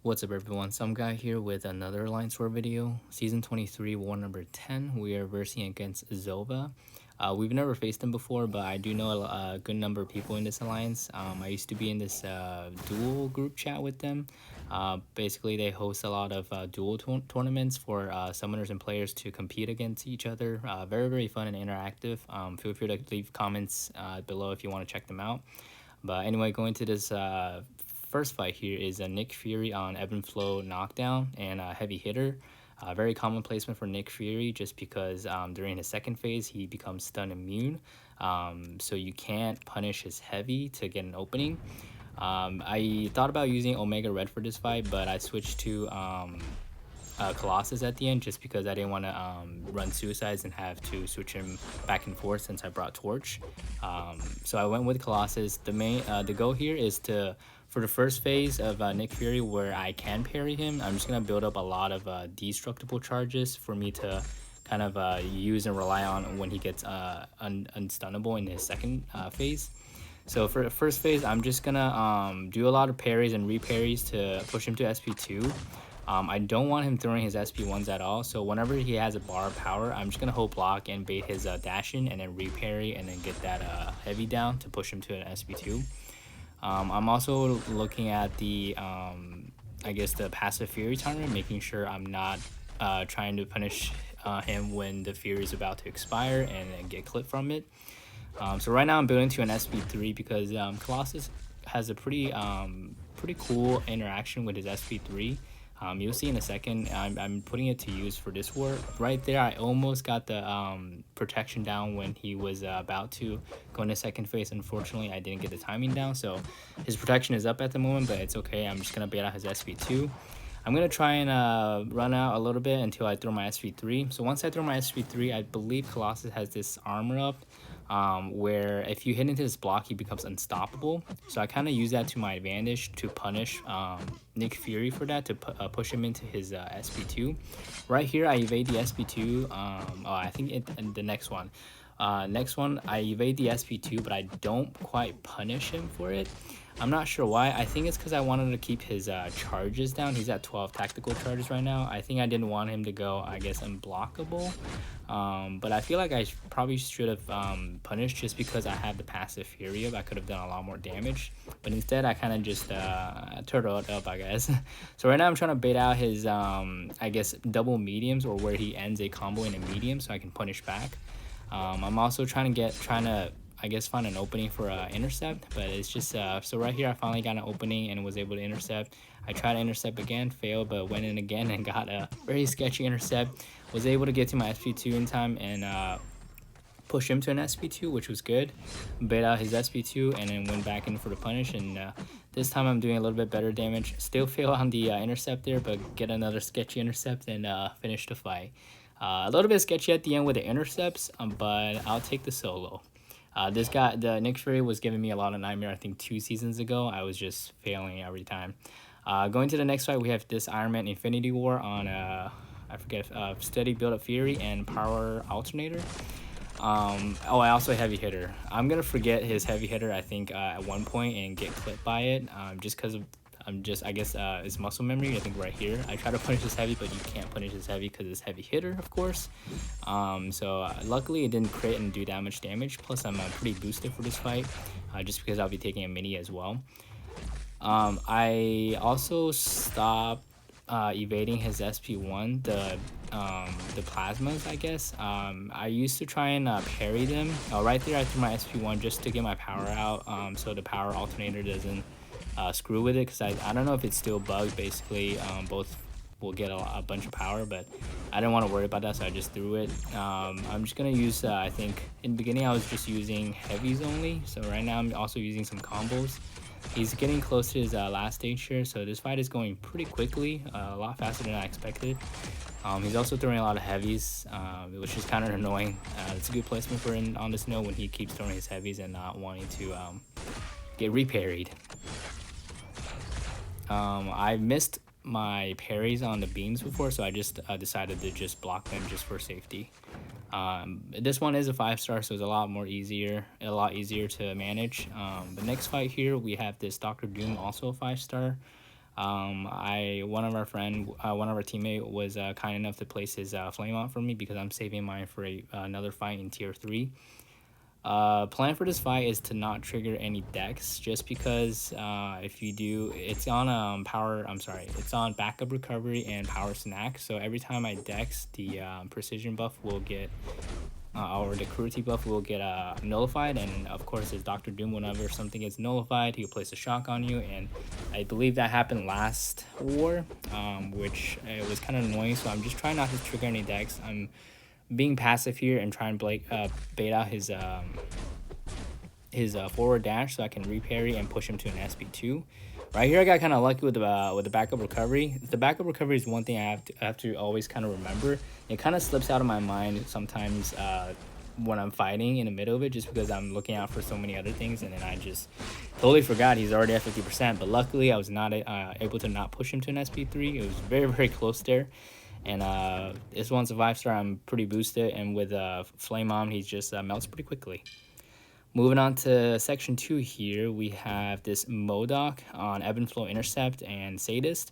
What's up everyone, some guy here with another Alliance War video. Season 23, war number 10, we are versing against Zova. We've never faced them before, but I do know a good number of people in this alliance. I used to be in this duel group chat with them. Basically, they host a lot of duel tournaments for summoners and players to compete against each other. Very fun and interactive. Feel free to leave comments below if you want to check them out. But anyway, going to this first fight here is a Nick Fury on Ebb and Flow knockdown and a heavy hitter. Very common placement for Nick Fury just because during his second phase he becomes stun immune. So you can't punish his heavy to get an opening. I thought about using Omega Red for this fight, but I switched to Colossus at the end just because I didn't want to run suicides and have to switch him back and forth since I brought Torch. So I went with Colossus. The goal here is to, for the first phase of Nick Fury where I can parry him, I'm just going to build up a lot of destructible charges for me to kind of use and rely on when he gets unstunnable in his second phase. So for the first phase, I'm just going to do a lot of parries and re-parries to push him to SP2. I don't want him throwing his SP1s at all, so whenever he has a bar of power, I'm just going to hold block and bait his dash in and then re-parry and then get that heavy down to push him to an SP2. I'm also looking at the, I guess the passive Fury timer, making sure I'm not trying to punish him when the Fury is about to expire and get clipped from it. So right now I'm building to an SP3 because Colossus has a pretty cool interaction with his SP3. You'll see in a second. I'm putting it to use for this war. Right there, I almost got the protection down when he was about to go into second phase. Unfortunately, I didn't get the timing down, so his protection is up at the moment, but it's okay. I'm just going to bait out his SP2. I'm going to try and run out a little bit until I throw my SP3. So once I throw my SP3, I believe Colossus has this armor up where if you hit into his block, he becomes unstoppable. So I kind of use that to my advantage to punish Nick Fury for that, to push him into his SP2. Right here, I evade the SP2. I think the next one. Next one, I evade the SP2, but I don't quite punish him for it. I'm not sure why. I think it's because I wanted to keep his charges down. He's at 12 tactical charges right now. I think I didn't want him to go, I guess, unblockable. But I feel like I probably should have punished just because I had the passive Fury up. I could have done a lot more damage. But instead, I kind of just turtled up, I guess. So right now, I'm trying to bait out his, I guess, double mediums, or where he ends a combo in a medium so I can punish back. I'm also trying to I guess find an opening for intercept, but it's just so right here I finally got an opening and was able to intercept. I tried to intercept again, failed, but went in again and got a very sketchy intercept. Was able to get to my SP2 in time and push him to an SP2, which was good. Bait out his SP2 and then went back in for the punish, and this time I'm doing a little bit better damage. Still fail on the intercept there, but get another sketchy intercept and finish the fight. A little bit sketchy at the end with the intercepts, but I'll take the solo. This guy, the Nick Fury, was giving me a lot of nightmare. I think 2 seasons ago, I was just failing every time. Going to the next fight, we have this Iron Man Infinity War on I forget, Steady Build Up Fury and Power Alternator. I also heavy hitter. I'm gonna forget his heavy hitter, I think, at one point and get clipped by it, just because of I guess it's muscle memory. I think right here I try to punish his heavy, but you can't punish his heavy because it's heavy hitter, of course. So luckily it didn't crit and do that much damage. Plus I'm pretty boosted for this fight, just because I'll be taking a mini as well. I also stopped evading his SP1, the plasmas, I guess. I used to try and parry them. Right there I threw my SP1 just to get my power out, so the power alternator doesn't screw with it, because I don't know if it's still bugged. Basically both will get a bunch of power, but I didn't want to worry about that, so I just threw it. I'm just gonna use I think in the beginning I was just using heavies only, so right now I'm also using some combos. He's getting close to his last stage here, so this fight is going pretty quickly, a lot faster than I expected. He's also throwing a lot of heavies, which is kind of annoying. It's a good placement for him on this note when he keeps throwing his heavies and not wanting to get reparried. I missed my parries on the beams before, so I just decided to just block them just for safety. This one is a 5-star, so it's a lot easier to manage. The next fight here, we have this Dr. Doom, also a 5-star. One of our teammate was kind enough to place his flame on for me because I'm saving mine for another fight in tier 3. Plan for this fight is to not trigger any decks, just because if you do, it's on it's on backup recovery and power snack. So every time I dex, the precision buff will get or the cruelty buff will get nullified, and of course as Dr. Doom, whenever something gets nullified, he'll place a shock on you, and I believe that happened last war, which it was kind of annoying. So I'm just trying not to trigger any decks. I'm being passive here and trying to bait out his forward dash so I can reparry and push him to an SP2. Right here, I got kind of lucky with the backup recovery. The backup recovery is one thing I have to always kind of remember. It kind of slips out of my mind sometimes when I'm fighting in the middle of it, just because I'm looking out for so many other things, and then I just totally forgot he's already at 50%. But luckily, I was not able to not push him to an SP3. It was very, very close there. And this one's a 5-star. I'm pretty boosted, and with Flame On, he just melts pretty quickly. Moving on to section 2 here, we have this M.O.D.O.K on Ebb and Flow Intercept and Sadist.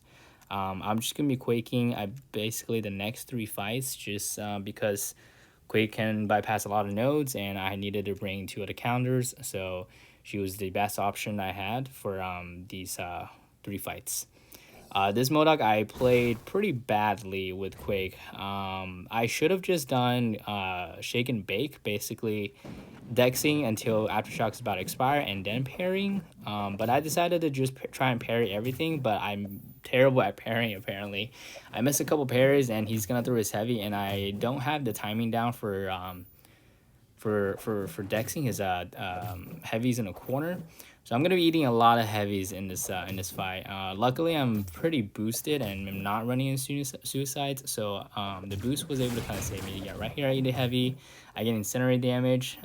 I'm just going to be quaking basically the next 3 fights, just because Quake can bypass a lot of nodes, and I needed to bring 2 other counters, so she was the best option I had for these 3 fights. This M.O.D.O.K I played pretty badly with Quake. I should have just done Shake and Bake, basically dexing until Aftershock's about to expire and then parrying. But I decided to just try and parry everything, but I'm terrible at parrying apparently. I missed a couple parries and he's gonna throw his heavy, and I don't have the timing down for dexing his heavies in a corner. So I'm gonna be eating a lot of heavies in this fight. Luckily, I'm pretty boosted and I'm not running into suicides, so the boost was able to kind of save me. Yeah, right here I eat a heavy, I get incinerate damage.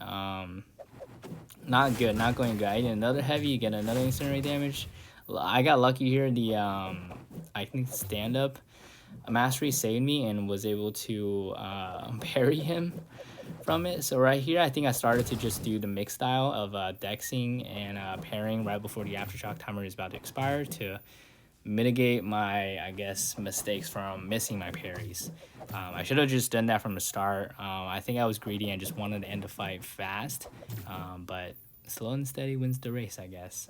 Not good, not going good. I eat another heavy, you get another incinerate damage. I got lucky here. The I think stand up mastery saved me and was able to parry him from it. So right here, I think I started to just do the mix style of dexing and parrying right before the aftershock timer is about to expire to mitigate my, I guess, mistakes from missing my parries. I should have just done that from the start. I think I was greedy and just wanted to end the fight fast, but slow and steady wins the race, I guess.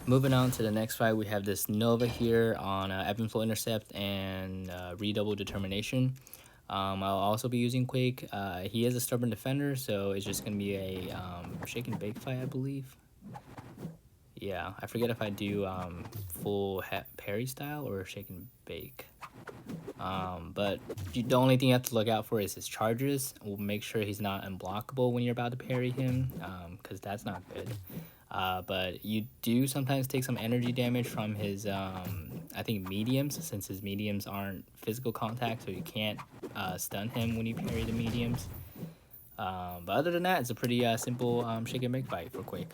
Moving on to the next fight, we have this Nova here on Ebb and Flow Intercept and Redouble Determination. I'll also be using Quake. He is a stubborn defender, so it's just going to be a shake and bake fight, I believe. Yeah, I forget if I do full parry style or shake and bake. But the only thing you have to look out for is his charges. We'll make sure he's not unblockable when you're about to parry him, because that's not good. But you do sometimes take some energy damage from his, I think, mediums, since his mediums aren't physical contact, so you can't stun him when you parry the mediums. But other than that, it's a pretty simple shake and bake fight for Quake.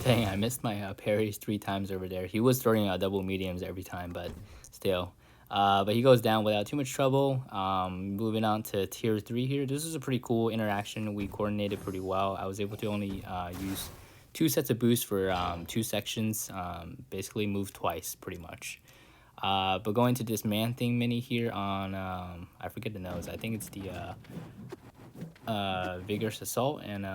Dang, I missed my parries 3 times over there. He was throwing double mediums every time, but still. But he goes down without too much trouble. Moving on to tier 3 here. This is a pretty cool interaction. We coordinated pretty well. I was able to only use 2 sets of boosts for 2 sections. Basically move twice, pretty much. But going to this man thing mini here on, I forget the nose. I think it's the Vigorous Assault and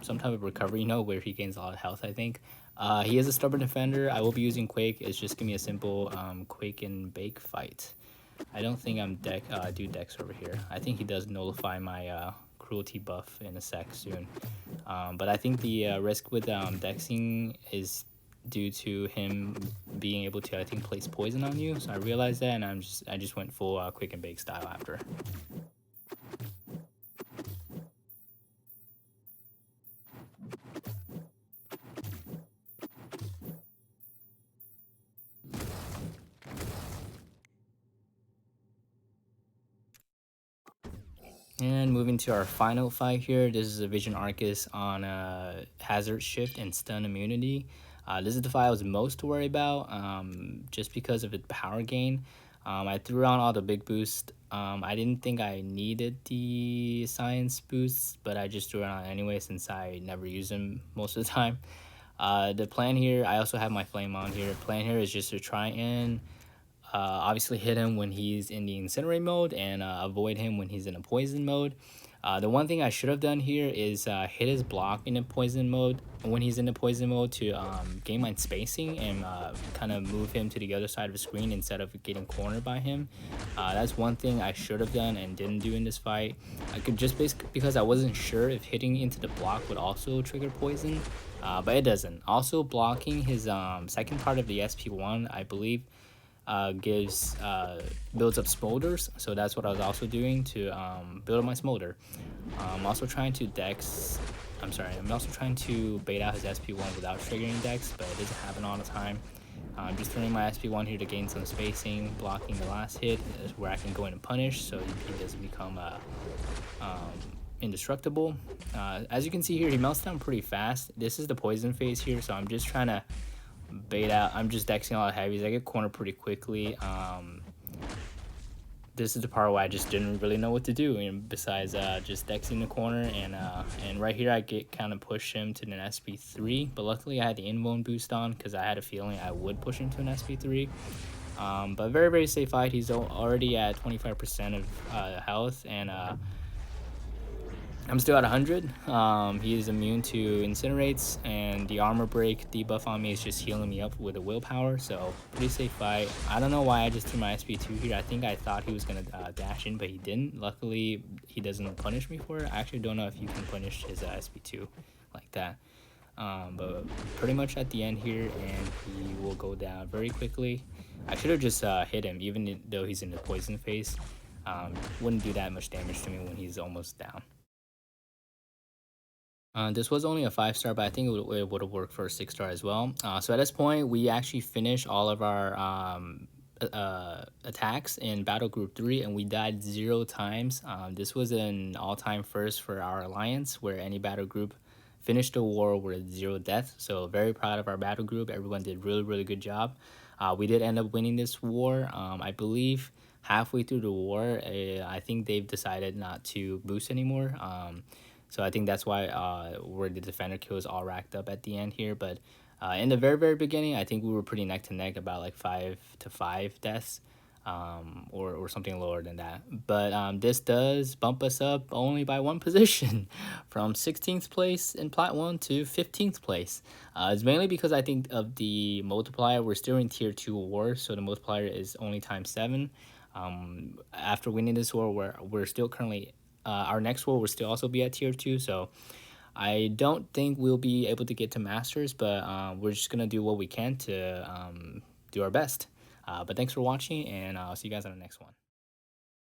some type of recovery node where he gains a lot of health, I think. He is a stubborn defender. I will be using Quake. It's just gonna be a simple Quake and Bake fight. I don't think I'm do Dex over here. I think he does nullify my cruelty buff in a sec soon. But I think the risk with Dexing is due to him being able to, I think, place poison on you. So I realized that, and I just went full Quick and Bake style after. And moving to our final fight here, this is a Vision Aarkus on Hazard Shift and Stun Immunity. This is the fight I was most worried about, just because of its power gain. I threw on all the big boosts. I didn't think I needed the science boosts, but I just threw it on anyway since I never use them most of the time. The plan here, I also have my flame on here. Plan here is just to try and obviously hit him when he's in the incinerate mode and avoid him when he's in a poison mode. The one thing I should have done here is hit his block in a poison mode when he's in the poison mode to gain my spacing and kind of move him to the other side of the screen instead of getting cornered by him. That's one thing I should have done and didn't do in this fight. I could just basically, because I wasn't sure if hitting into the block would also trigger poison, but it doesn't. Also blocking his second part of the SP1, I believe, builds up smolders, so that's what I was also doing to build up my smolder. I'm also trying to bait out his SP1 without triggering Dex, but it doesn't happen all the time. I'm just turning my SP1 here to gain some spacing, blocking the last hit is where I can go in and punish, so he doesn't become indestructible. As you can see here, he melts down pretty fast. This is the poison phase here, so I'm just trying to bait out. I'm just dexing a lot of heavies. I get cornered pretty quickly. This is the part where I just didn't really know what to do, and besides just dexing the corner, and right here I get kind of push him to an SP3, but luckily I had the invuln boost on because I had a feeling I would push him to an SP3. But very, very safe fight. He's already at 25% of health, and I'm still at 100. He is immune to incinerates, and the armor break debuff on me is just healing me up with a willpower, so pretty safe fight. I don't know why I just threw my SP2 here. I think I thought he was going to dash in, but he didn't. Luckily, he doesn't punish me for it. I actually don't know if you can punish his SP2 like that. But pretty much at the end here, and he will go down very quickly. I should have just hit him, even though he's in the poison phase. Wouldn't do that much damage to me when he's almost down. This was only a 5-star, but I think it would have worked for a 6-star as well. So at this point, we actually finished all of our attacks in Battle Group 3, and we died 0 times. This was an all-time first for our alliance, where any battle group finished the war with 0 deaths. So very proud of our battle group. Everyone did really, really good job. We did end up winning this war. I believe halfway through the war, I think they've decided not to boost anymore. So I think that's why where the defender kills all racked up at the end here. But in the very, very beginning, I think we were pretty neck to neck, about like 5 to 5 deaths, or something lower than that. But this does bump us up only by 1 position from 16th place in Plat 1 to 15th place. It's mainly because I think of the multiplier. We're still in tier 2 war, so the multiplier is only ×7. After winning this war, we're still currently... our next war will still also be at tier 2, so I don't think we'll be able to get to Masters, but we're just going to do what we can to do our best. But thanks for watching, and I'll see you guys on the next one.